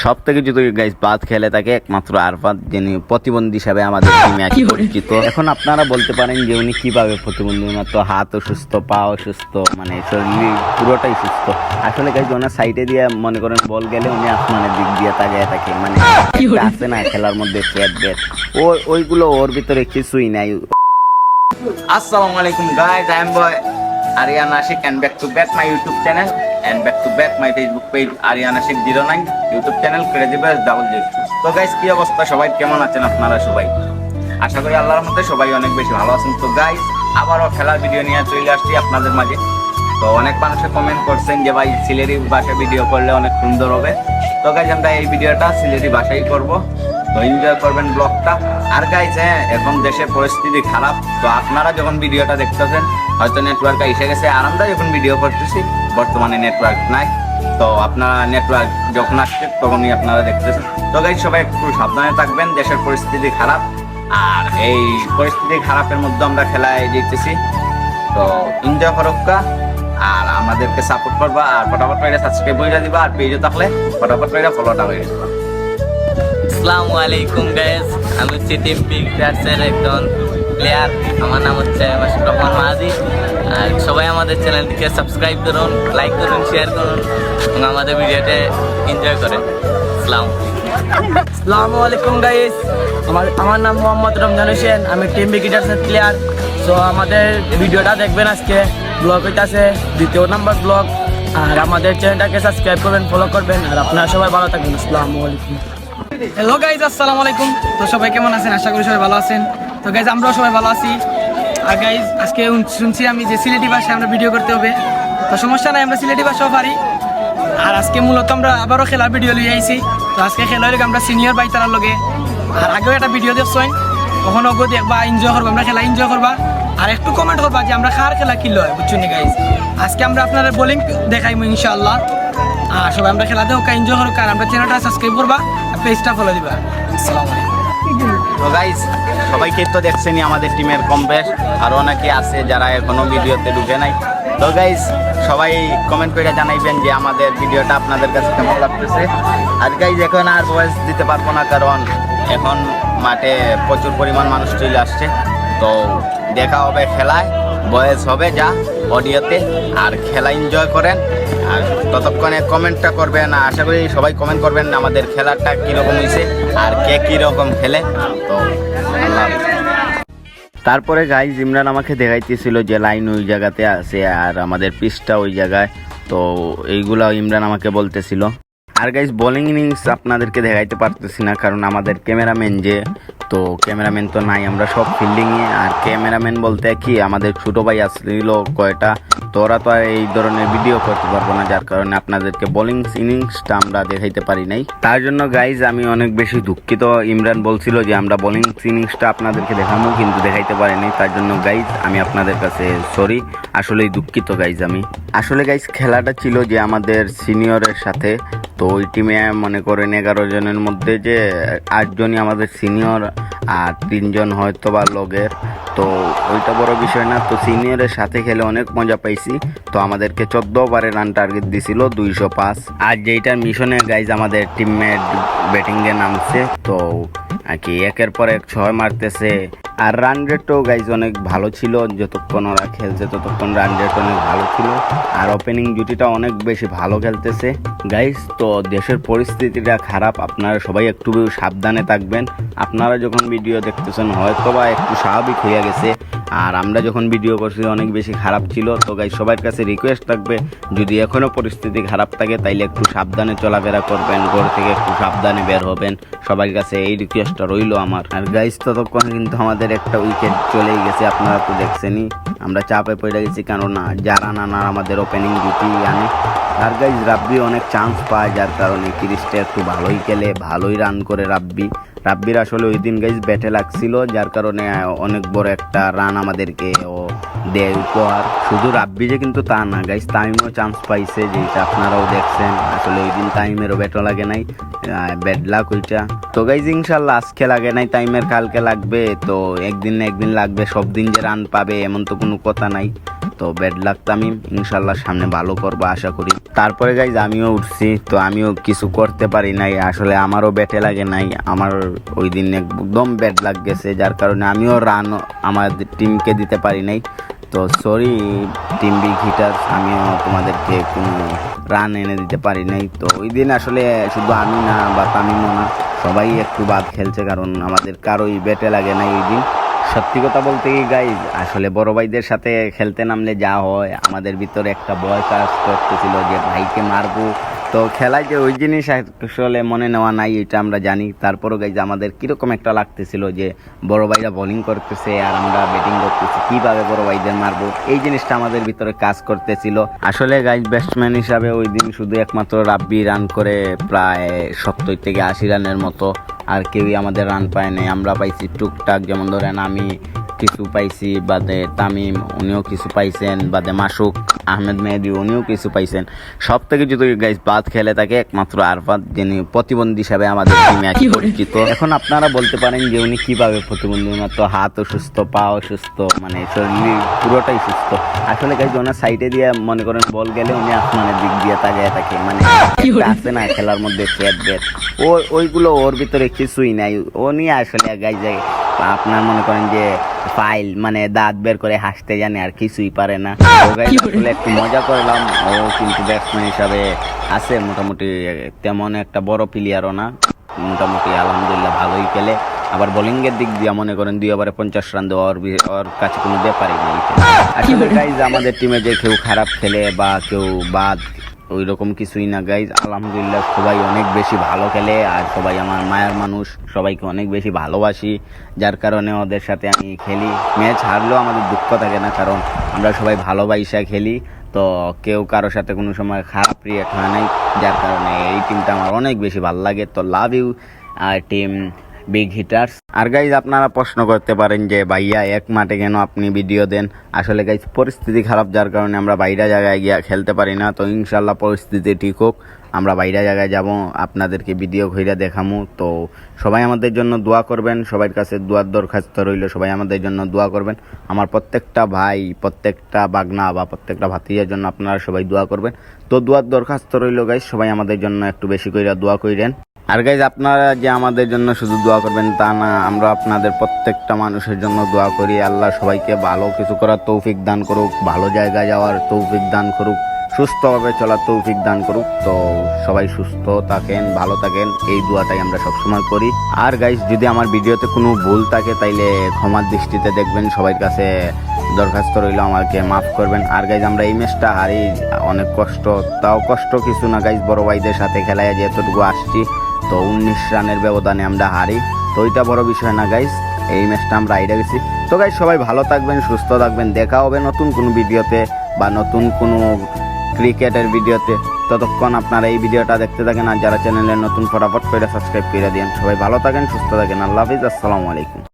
সব থেকে যদি গাইস বাদ খেলে থাকে একমাত্র আরফাত, যিনি প্রতিবন্ধী হিসাবে আমাদের টিমে একই পরিচিত। এখন আপনারা বলতে পারেন যে উনি কিভাবে প্রতিবন্ধী, ওনার তো হাত অসুস্থ, পা অসুস্থ, মানে শরীর পুরোটাই সুস্থ। আসলে গাইস ওনার সাইডে দিয়ে মনে করেন বল গেলে উনি আসমানের দিক দিয়ে তাকিয়ে থাকে, মানে আছে না খেলার মধ্যে ক্যাট ব্যাট, ওইগুলো ওর ভিতরে কিছুই নাই। আসসালামু আলাইকুম guys, I am boy Aryan Ashik and back to back my YouTube channel and back to back my Facebook page Aryan Ashik 09 YouTube channel Crazy Boys Double J। তো গাইস কি অবস্থা, সবাই কেমন আছেন আপনারা? সবাই আশা করি আল্লাহর মধ্যে সবাই অনেক বেশি ভালো আছেন। তো গাইস আবারও খেলার ভিডিও নিয়ে চলে আসছি আপনাদের মাঝে। তো অনেক মানুষে কমেন্ট করছেন যে ভাই সিলেটি ভাষায় ভিডিও করলে অনেক সুন্দর হবে। তো গাইস আমরা এই ভিডিওটা সিলেটি ভাষায় করব, তো এনজয় করবেন ব্লগটা। আর গাইস হ্যাঁ, এখন দেশের পরিস্থিতি খারাপ, তো আপনারা যখন ভিডিওটা দেখতেছেন হয়তো নেটওয়ার্ক এসে গেছে, আর আমরা যখন ভিডিও করতেছি বর্তমানে নেটওয়ার্ক নাই। তো আপনারা নেটওয়ার্ক যখন আসছে তখনই আপনারা দেখতেছেন। তো গাইস সবাই একটু সাবধানে থাকবেন, দেশের পরিস্থিতি খারাপ, আর এই পরিস্থিতি খারাপের মধ্যে আমরা খেলায় জিতেছি। তো এনজয় করুকা আর আমাদেরকে সাপোর্ট করবা, আর ফটাফট করে সাবস্ক্রাইব করে দিবা, আর পেজে থাকলে ফটাফট করে ফলোটা হয়ে যাবে। আসসালামু আলাইকুম গাইস, আমি হচ্ছে টিম পিকচার্সের একজন প্লেয়ার। আমার নাম হচ্ছে মাসুদ রহমান মাহাদি। আর সবাই আমাদের চ্যানেলটিকে সাবস্ক্রাইব করুন, লাইক করুন, শেয়ার করুন এবং আমাদের ভিডিওতে এনজয় করেন। আসসালামু আলাইকুম গাইস, আমার নাম মোহাম্মদ রমজান হোসেন, আমি টিম ক্রিকেটার্সের প্লেয়ার। সো আমাদের ভিডিওটা দেখবেন, আজকে ব্লগ হইতাছে 2য় নাম্বার ব্লগ। আর আমাদের চ্যানেলটাকে সাবস্ক্রাইব করবেন, ফলো করবেন, আর আপনারা সবাই ভালো থাকবেন। আসসালামু আলাইকুম। হ্যালো গাইজ, আসসালামু আলাইকুম। তো সবাই কেমন আছেন? আশা করি সবাই ভালো আছেন। তো গাইজ আমরাও সবাই ভালো আছি। আর গাইজ আজকে শুনছি আমি যে সিলেটি ভাষায় আমরা ভিডিও করতে হবে, তো সমস্যা নাই, আমরা সিলেটি ভাষাও পারি। আর আজকে মূলত আমরা আবারও খেলার ভিডিও লিয়ে আইছি। তো আজকে খেলার লগে আমরা সিনিয়র ভাই তারার লগে, আর আগেও একটা ভিডিও দেখছেন, কখনো ওগো দেখবা, এনজয় করবা, আমরা খেলা এনজয় করবা, আর একটু কমেন্ট করবা যে আমরা খার খেলা কি লয়, বুঝছেন গাইজ। আজকে আমরা আপনাদের বোলিং দেখাইমু ইনশাআল্লাহ। আর সবাই আমরা খেলা দেখো, এনজয় করো, আর আমরা চ্যানেলটা সাবস্ক্রাইব করবা, পেজটা ফলো দিবা। আসসালামু আলাইকুম। তো গাইস সবাইকে তো দেখছেনই আমাদের টিমের কম বেশ, আরও অনেকে আছে যারা এখনো ভিডিওতে ঢুকে নাই। তো গাইস সবাই কমেন্ট করে জানাইবেন যে আমাদের ভিডিওটা আপনাদের কাছে কেমন লাগতেছে। আর গাইস এখন আর ভয়েস দিতে পারবো না, কারণ এখন মাঠে প্রচুর পরিমাণ মানুষ চলে আসছে। তো দেখা হবে খেলায়, ভয়েস হবে যা অডিওতে, আর খেলা এনজয় করেন। আর ততক্ষণে কমেন্টটা করবেন, আশা করি সবাই কমেন্ট করবেন আমাদের খেলাটা কীরকম হয়েছে আর কে কীরকম খেলে। তো আল্লাহ। তারপরে গাইজ ইমরান আমাকে দেখাইতেছিল যে লাইন ওই জায়গাতে আছে আর আমাদের পিচটা ওই জায়গায়। তো এইগুলো ইমরান আমাকে বলতেছিল। আর গাইজ বোলিং ইনিংস আপনাদেরকে দেখাইতে পারতেছি না, কারণ আমাদের ক্যামেরাম্যান তো ক্যামেরাম্যান তো নাই, আমরা সব ফিল্ডিংয়ে। আর ক্যামেরাম্যান বলতে কি আমাদের ছোটো ভাই আসছিল কয়টা, তো ওরা তো আর এই ধরনের ভিডিও করতে পারবো না, যার কারণে আপনাদেরকে বোলিং ইনিংসটা আমরা দেখাইতে পারি নাই। তার জন্য গাইজ আমি অনেক বেশি দুঃখিত। ইমরান বলছিল যে আমরা বোলিং ইনিংসটা আপনাদেরকে দেখাবো, কিন্তু দেখাইতে পারি নাই। তার জন্য গাইজ আমি আপনাদের কাছে সরি, আসলেই দুঃখিত গাইজ আমি। আসলে গাইজ খেলাটা ছিল যে আমাদের সিনিয়রের সাথে। তো ওই টিমে মনে করেন 11 জনের মধ্যে যে 8 জনই আমাদের সিনিয়র আর 3 জন হয়তো বা লগের। তো ওইটা বড় বিষয় না। তো সিনিয়রের সাথে খেলে অনেক মজা পাইছি। তো আমাদেরকে 14 ওভারে রান টার্গেট দিছিল 205। আর যেইটার মিশনে গাইজ আমাদের টিমমেট ব্যাটিংয়ে নামছে, তো আর কি একের পর এক 6 মারতেছে। আর রান রেটও গাইজ অনেক ভালো ছিল, যতক্ষণ ওরা খেলছে ততক্ষণ রান রেট অনেক ভালো ছিল। আর ওপেনিং জুটিটা অনেক বেশি ভালো খেলতেছে গাইজ। তো দেশের পরিস্থিতিটা খারাপ, আপনারা সবাই একটু সাবধানে থাকবেন। আপনারা যখন ভিডিও দেখতেছেন হয়তো বা একটু স্বাভাবিক হয়ে গেছে, আর আমরা যখন ভিডিও করছি অনেক বেশি খারাপ ছিল। তো গাইজ সবার কাছে রিকোয়েস্ট থাকবে, যদি এখনও পরিস্থিতি খারাপ থাকে তাইলে একটু সাবধানে চলাফেরা করবেন, ঘর থেকে একটু সাবধানে বের হবেন, সবার কাছে এই রিকোয়েস্টটা রইল আমার। আর গাইজ ততক্ষণ কিন্তু আমাদের একটা উইকেট চলেই গেছে, আপনারা তো দেখছেনই। আমরা চাপে পড়ে গেছি, কেননা যারা নানা আমাদের ওপেনিং জুটি আনে। আর গাইজ রাব্বি অনেক চান্স পায়, যার কারণে ক্রিসটা একটু ভালোই খেলে, ভালোই রান করে রাব্বির আসলে ওই দিন গাইজ ব্যাটে লাগছিল, যার কারণে অনেক বড় একটা রান আমাদেরকে ও দেয় উপহার। শুধু রাব্বি যে কিন্তু তা না গাইজ, তামিমও চান্স পাইছে, যেটা আপনারাও দেখছেন। আসলে ওই দিন তামিমেরও ব্যাটও লাগে নাই, ব্যাড লাক ওইটা। তো গাইজ ইনশাল্লাহ আজকে লাগে নাই তামিমের, কালকে লাগবে। তো একদিন না একদিন লাগবে, সব দিন যে রান পাবে এমন তো কোনো কথা নাই। তো ব্যাড লাক তামিম, ইনশাল্লাহ সামনে ভালো করবো আশা করি। তারপরে গাইজ আমিও উঠছি, তো আমিও কিছু করতে পারি নাই, আসলে আমারও ব্যাটে লাগে নাই, আমার ওই দিন একদম ব্যাড লাগ গেছে, যার কারণে আমিও রান আমাদের টিমকে দিতে পারি নাই। তো সরি টিম বিগ হিটার্স, আমিও তোমাদেরকে কোনো রান এনে দিতে পারি নাই। তো ওই দিন আসলে শুধু আমি না বা তামিমও না, সবাই একটু বাদ খেলছে, কারণ আমাদের কারোই ব্যাটে লাগে নাই ওই দিন। সত্যি কথা বলতে কি গাইজ, আসলে বড় ভাইদের সাথে খেলতে নামলে যা হয়, আমাদের ভিতরে একটা ভয় কাজ করতেছিল যে ভাইকে মারবো। তো খেলায় যে ওই জিনিস আসলে মনে নেওয়া নাই, এটা আমরা জানি। তারপরও গাইজ আমাদের কীরকম একটা লাগতেছিল যে বড় ভাইরা বোলিং করতেছে আর আমরা ব্যাটিং করতেছি, কীভাবে বড় ভাইদের মারবো, এই জিনিসটা আমাদের ভিতরে কাজ করতেছিল। আসলে গাইজ ব্যাটসম্যান হিসাবে ওই দিন শুধু একমাত্র রাব্বি রান করে প্রায় 70 থেকে 80 রানের মতো, আর কেউই আমাদের রান পায় নাই। আমরা পাইছি টুকটাক, যেমন ধরেন আমি কিছু পাইছি, বাদে তামিম উনিও কিছু পাইছেন, বাদে মাসুক আহমেদ মেহেদি উনিও কিছু পাইছেন। সব থেকে যদি গাইজ বাদ খেলে থাকে একমাত্র আরফাত, যিনি প্রতিবন্ধী হিসাবে আমাদের টিমে পরিচিত। এখন আপনারা বলতে পারেন যে উনি কিভাবে প্রতিবন্ধী, ওনার তো হাতও সুস্থ, পাও সুস্থ, মানে শরীর পুরোটাই সুস্থ। আসলে গাইজ ওনার সাইডে দিয়ে মনে করেন বল গেলে উনি আসমানের দিক দিয়ে তাকিয়ে থাকে, মানে আছে না খেলার মধ্যে ক্যাট ব্যাট, ওইগুলো ওর ভিতরে কিছুই নাই। ও নিয়ে আসলে গাইজ আপনার মনে করেন যে ফাইল, মানে দাঁত বের করে হাসতে জানে, আর কিছুই পারে না। আসলে একটু মজা করলাম, ও কিন্তু ব্যাটসম্যান হিসাবে আছে মোটামুটি, তেমন একটা বড় প্লেয়ারও না, মোটামুটি আলহামদুলিল্লাহ ভালোই খেলে। আবার বোলিংয়ের দিক দিয়ে মনে করেন 2 ওভারে 50 রান দেওয়া ওর কাছে কোনো ব্যাপারই নেই। আসলে গাইজ আমাদের টিমে যে কেউ খারাপ খেলে বা কেউ বাদ, ওই রকম কিছুই না গাইজ, আলহামদুলিল্লাহ সবাই অনেক বেশি ভালো খেলে, আর সবাই আমার মায়ের মানুষ, সবাইকে অনেক বেশি ভালোবাসি, যার কারণে ওদের সাথে আমি খেলি। ম্যাচ হারলেও আমাদের দুঃখ থাকে না, কারণ আমরা সবাই ভালোবাসা খেলি, তো কেউ কারোর সাথে কোনো সময় খারাপ রিয়েক্ট হয় নাই, যার কারণে এই টিমটা আমার অনেক বেশি ভালো লাগে। তো love you team big hitters. আর গাইজ আপনারা প্রশ্ন করতে পারেন যে ভাইয়া এক মাঠে কেন আপনি ভিডিও দেন? আসলে গাইজ পরিস্থিতি খারাপ, যার কারণে আমরা বাইরে জায়গায় গিয়ে খেলতে পারি না। তো ইনশাল্লাহ পরিস্থিতি ঠিক হোক, আমরা বাইরে জায়গায় যাব, আপনাদেরকে ভিডিও ঘুরে দেখামু। তো সবাই আমাদের জন্য দোয়া করবেন, সবার কাছে দোয়ার দরখাস্ত রইল, সবাই আমাদের জন্য দোয়া করবেন। আমার প্রত্যেকটা ভাই, প্রত্যেকটা বাগনা বা প্রত্যেকটা ভাতিজার জন্য আপনারা সবাই দোয়া করবেন। তো দোয়ার দরখাস্ত রইল গাইজ, সবাই আমাদের জন্য একটু বেশি করে দোয়া করেন। আর গাইজ আপনারা যে আমাদের জন্য শুধু দোয়া করবেন তা না, আমরা আপনাদের প্রত্যেকটা মানুষের জন্য দোয়া করি। আল্লাহ সবাইকে ভালো কিছু করার তৌফিক দান করুক, ভালো জায়গায় যাওয়ার তৌফিক দান করুক, সুস্থভাবে চলার তৌফিক দান করুক। তো সবাই সুস্থ থাকেন, ভালো থাকেন, এই দোয়াটাই আমরা সবসময় করি। আর গাইজ যদি আমার ভিডিওতে কোনো ভুল থাকে তাইলে ক্ষমার দৃষ্টিতে দেখবেন, সবার কাছে দরখাস্ত রইল আমাকে মাফ করবেন। আর গাইজ আমরা এই ম্যাচটা হারি, অনেক কষ্ট, তাও কষ্ট কিছু না গাইজ, বড় ভাইদের সাথে খেলায় যেতটুকু আসছি, তো 19 রানের ব্যবধানে আমরা হারি, তো ওইটা বড় বিষয় না গাইজ, এই ম্যাচটা আমরা হাইরে গেছি। তো গাইজ সবাই ভালো থাকবেন, সুস্থ থাকবেন, দেখা হবে নতুন কোনো ভিডিওতে বা নতুন কোনো ক্রিকেটের ভিডিওতে। ততক্ষণ আপনারা এই ভিডিওটা দেখতে থাকেন, আর যারা চ্যানেলে নতুন ফটাফট করে সাবস্ক্রাইব করে দিন। সবাই ভালো থাকেন, সুস্থ থাকেন, আল্লাহ হাফিজ, আসসালামু আলাইকুম।